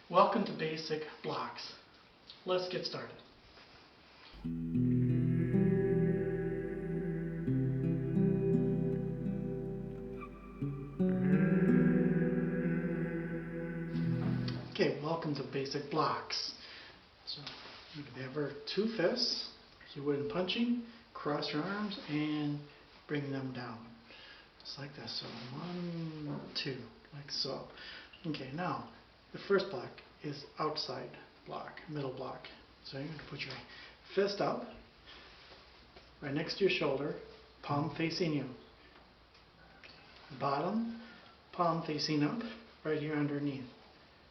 Welcome to Basic Blocks. Let's get started. Okay, welcome to Basic Blocks. So you can have our two fists, you would punching, cross your arms and bring them down. Just like this. So 1, 2, like so. Okay, now the first block is outside block, middle block. So you're going to put your fist up, right next to your shoulder, palm facing you. Bottom, palm facing up, right here underneath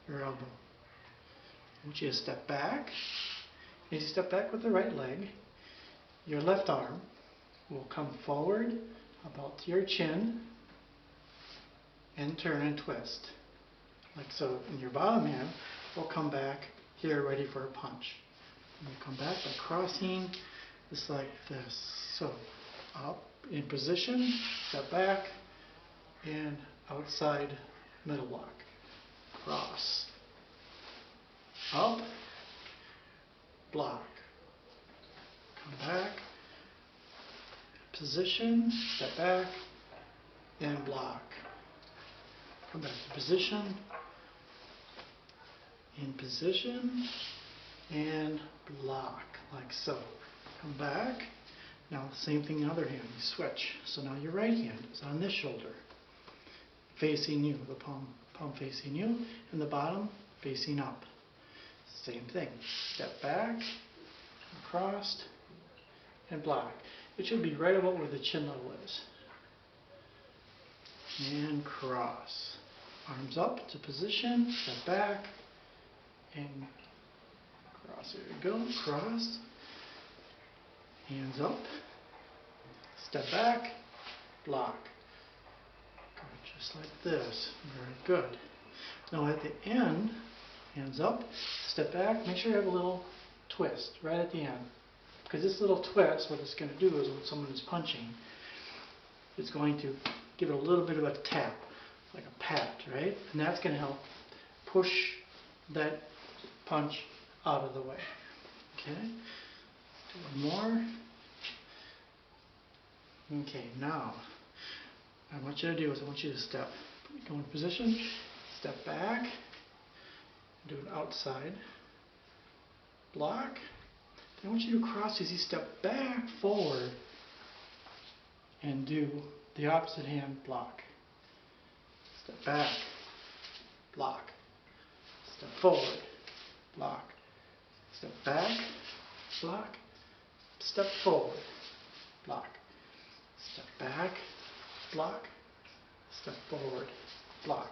your elbow. I want you to step back. As you step back with the right leg, your left arm will come forward about to your chin and turn and twist. Like so. And your bottom hand will come back here ready for a punch. And you come back by crossing just like this. So up in position, step back, and outside middle block. Cross. Up. Block. Come back. Position, step back, and block. Come back to position, in position, and block, like so. Come back. Now the same thing in the other hand, you switch. So now your right hand is on this shoulder, facing you, the palm facing you, and the bottom facing up. Same thing. Step back, across, and block. It should be right about where the chin level is. And cross. Arms up to position, step back, and cross. There you go. Cross. Hands up. Step back, block. Good. Just like this. Very good. Now at the end, hands up, step back. Make sure you have a little twist right at the end. Because this little twist, what it's going to do is when someone is punching, it's going to give it a little bit of a tap, like a pat, right? And that's going to help push that punch out of the way. Okay? Do one more. Okay, now, what I want you to do is I want you to go in position, step back, do an outside block. I want you to cross as you step back forward and do the opposite hand block. Step back, block. Step forward, block. Step back, block. Step forward, block. Step back, block. Step forward, block.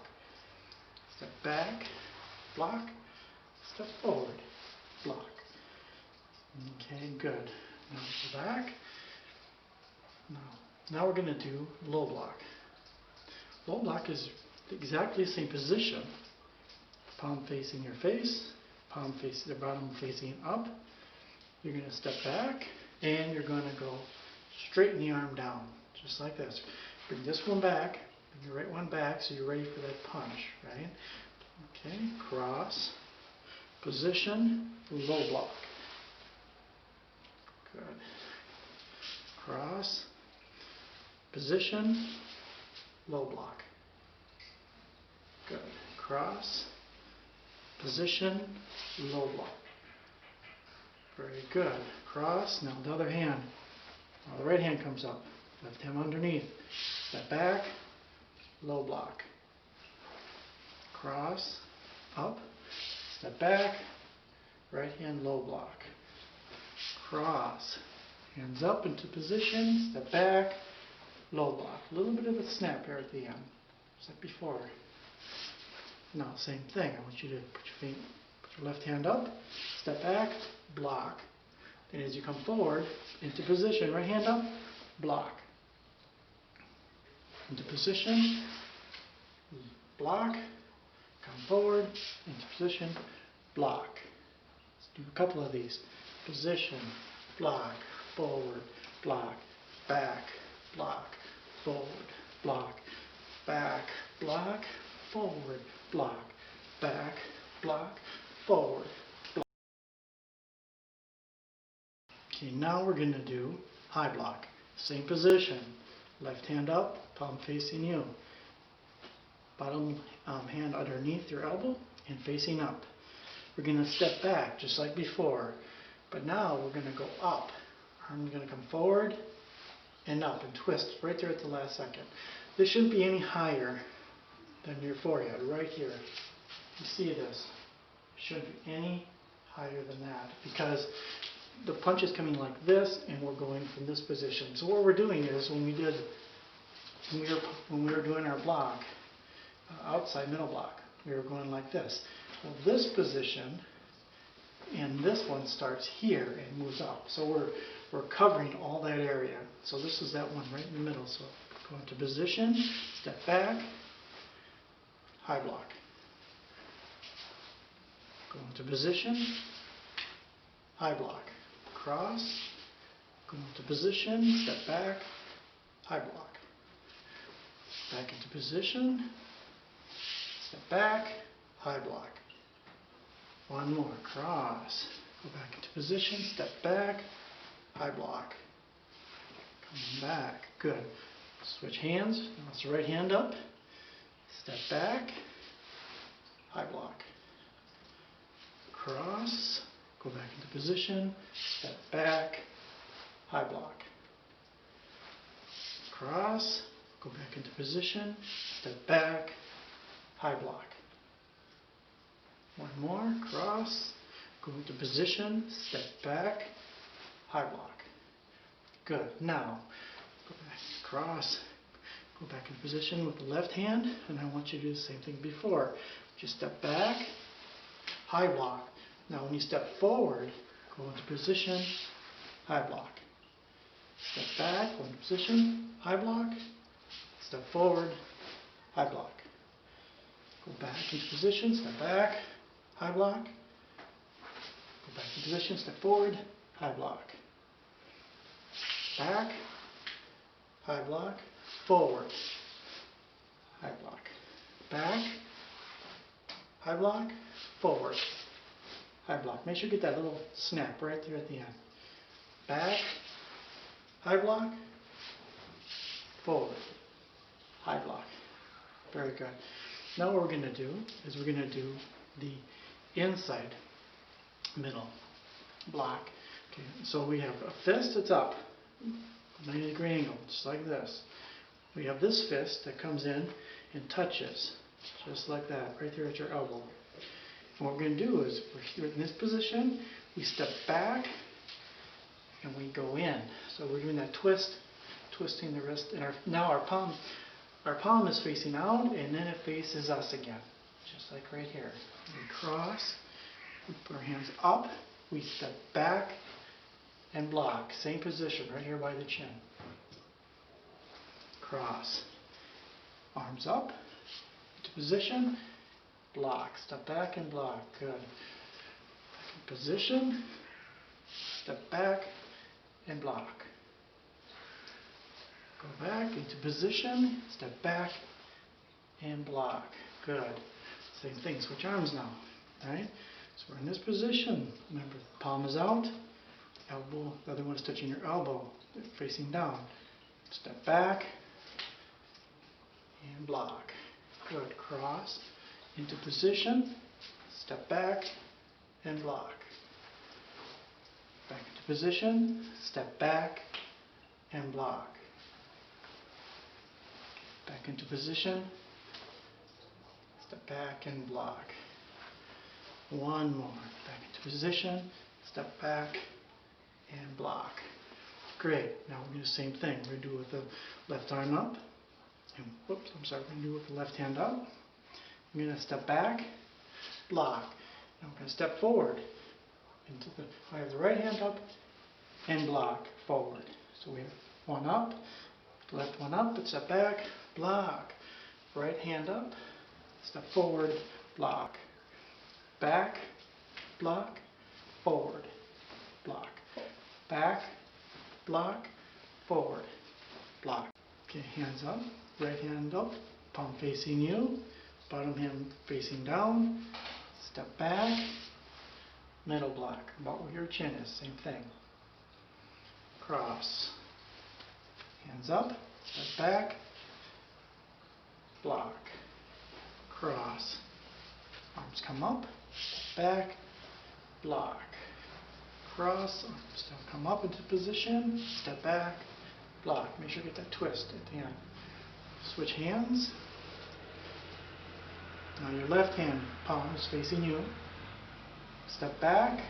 Step back, block. Step forward, block. Okay, good. Now go back. Now we're going to do low block. Low block is exactly the same position. Palm facing your face, palm facing the bottom facing up. You're going to step back and you're going to go straighten the arm down, just like this. Bring this one back, bring your right one back so you're ready for that punch, right? Okay, cross, position, low block. Good. Cross, position, low block. Good. Cross, position, low block. Very good. Cross. Now the other hand. Now the right hand comes up. Left hand underneath. Step back, low block. Cross, up, step back, right hand low block. Cross, hands up into position, step back, low block. A little bit of a snap here at the end, just like before. Now, same thing. I want you to put your left hand up, step back, block. Then as you come forward, into position, right hand up, block. Into position, block, come forward, into position, block. Let's do a couple of these. Position, block, forward, block, back, block, forward, block, back, block, forward, block, back, block, forward, block. Okay, now we're going to do high block. Same position. Left hand up, palm facing you. Bottom hand underneath your elbow and facing up. We're going to step back just like before, but now we're going to go up. Arm's going to come forward and up and twist right there at the last second. This shouldn't be any higher than your forehead, right here. You see this? Shouldn't be any higher than that because the punch is coming like this and we're going from this position. So what we're doing is when we were doing our block, outside middle block, we were going like this. Well, this position and this one starts here and moves up. So we're covering all that area. So this is that one right in the middle. So go into position, step back, high block. Go into position, high block. Cross, go into position, step back, high block. Back into position, step back, high block. One more, cross. Go back into position, step back, high block. Coming back, good. Switch hands, now it's the right hand up, step back, high block. Cross, go back into position, step back, high block. Cross, go back into position, step back, high block. One more, cross, go into position, step back, high block. Good. Now, go back, cross, go back in position with the left hand, and I want you to do the same thing before. Just step back, high block. Now when you step forward, go into position, high block. Step back, go into position, high block. Step forward, high block. Go back into position, step back, high block. Go back into position, step forward, high block. Back, high block, forward, high block. Back, high block, forward, high block. Make sure you get that little snap right there at the end. Back, high block, forward, high block. Very good. Now what we're going to do is we're going to do the inside middle block. Okay, so we have a fist that's up, 90-degree angle, just like this. We have this fist that comes in and touches, just like that, right there at your elbow. And what we're going to do is, we're here in this position, we step back, and we go in. So we're doing that twist, twisting the wrist, and now our palm is facing out, and then it faces us again, just like right here. We cross, we put our hands up, we step back, and block. Same position, right here by the chin. Cross. Arms up, into position, block. Step back and block. Good. Back in position, step back, and block. Go back into position, step back, and block. Good. Same thing, switch arms now. Alright? So we're in this position. Remember, the palm is out, elbow, the other one is touching your elbow, facing down. Step back, and block. Good. Cross, into position, step back, and block. Back into position, step back, and block. Back into position, step back and block. One more. Back into position, step back and block. Great. Now we're going to do the same thing. We're going to do it with the left arm up. And whoops, I'm sorry. We're going to do it with the left hand up. I'm going to step back, block. Now we're going to step forward. I have the right hand up and block forward. So we have one up, left one up, but step back, block. Right hand up, step forward, block. Back, block, forward, block. Back, block, forward, block. Okay, hands up, right hand up, palm facing you, bottom hand facing down. step back, middle block, about where your chin is, same thing. Cross, hands up, step back, block, cross, arms come up, back, block, cross, arms still come up into position, step back, block. Make sure you get that twist at the end. Switch hands. Now your left hand palm is facing you. Step back,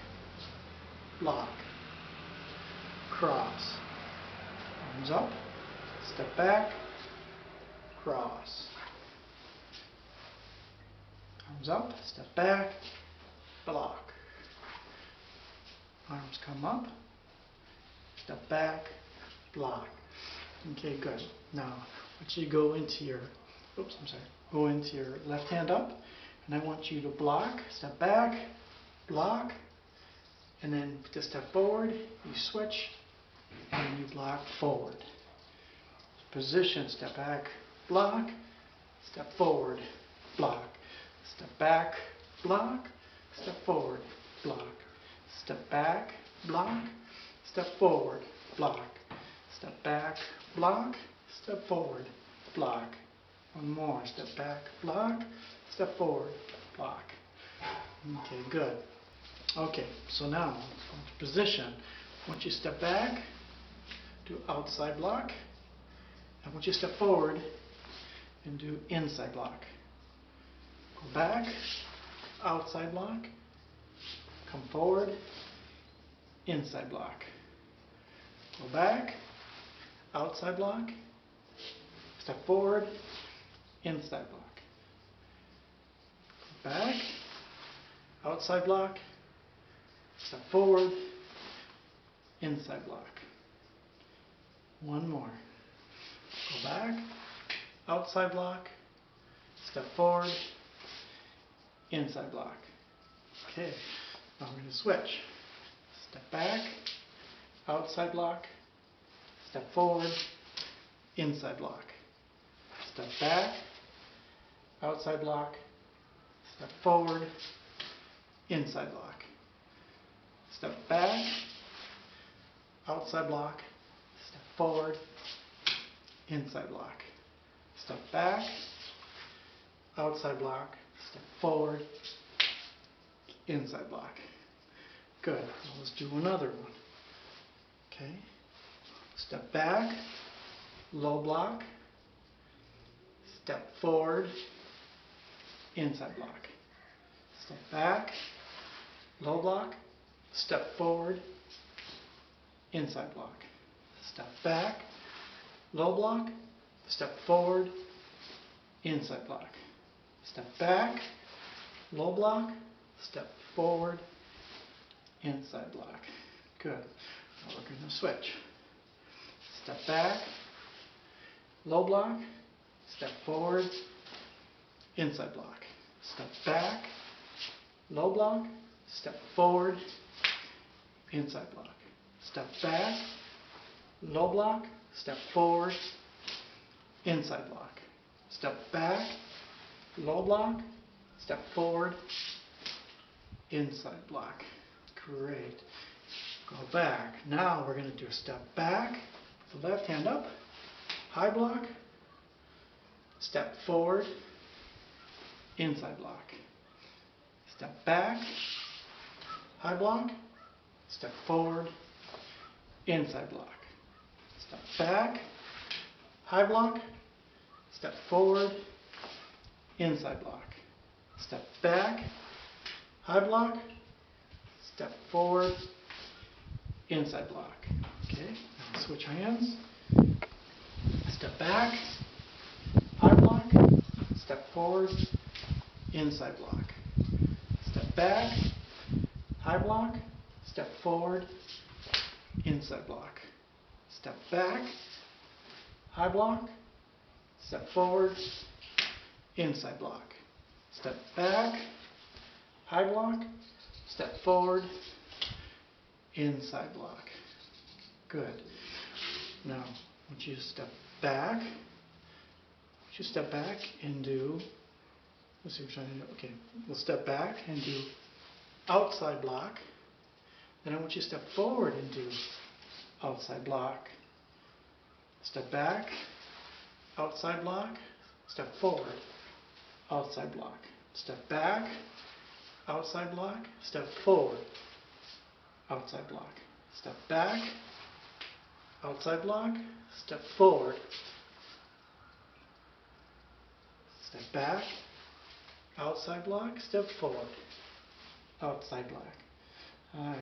block, cross, arms up, step back, cross, arms up, step back, block, arms come up, step back, block. Okay, good. Now, I want you to go into your, go into your left hand up, and I want you to block, step back, block, and then to step forward, you switch, and then you block forward. Position, step back, block, step forward, block, step back, block, step forward, block, step back, block, step forward, block, step back, block, step forward, block. One more, step back, block, step forward, block. Okay, good. Okay, so now, position. Once you step back, do outside block. And once you step forward, and do inside block. Go back, outside block, come forward, inside block. Go back, outside block, step forward, inside block. Go back, outside block, step forward, inside block. One more. Go back, outside block, step forward, inside block. Okay, now we're going to switch. Step back, outside block, step forward, inside block. Step back, outside block, step forward, inside block. Step back, outside block, step forward, inside block. Step back, outside block, step forward, inside block. Good. Now let's do another one. Okay. Step back, low block, step forward, inside block. Step back, low block, step forward, inside block. Step back, low block, step forward, inside block. Step back, low block, step forward, inside block. Good. Now we're going to switch. Step back, low block, step forward, inside block. Step back, low block, step forward, inside block. Step back, low block, step forward, inside block. Step back, low block, step forward, inside block. Great. Go back. Now we're going to do a step back, the left hand up, high block, step forward, inside block. Step back, high block, step forward, inside block. Step back, high block, step forward, inside block. Step back, high block, step forward, inside block. Okay, now switch hands. Step back, high block, step forward, inside block. Step back, high block, step forward, inside block. Step back, high block, step forward, inside block. Step back, high block, step forward, inside block. Good. Now, once you step back and do Let's see what we're trying to do. Okay, we'll step back and do outside block. Then I want you to step forward and do outside block. Step back, outside block, step forward, outside block. Step back, outside block, step forward, outside block. Step back, outside block, step forward, step back, outside block, step forward, outside block. All right.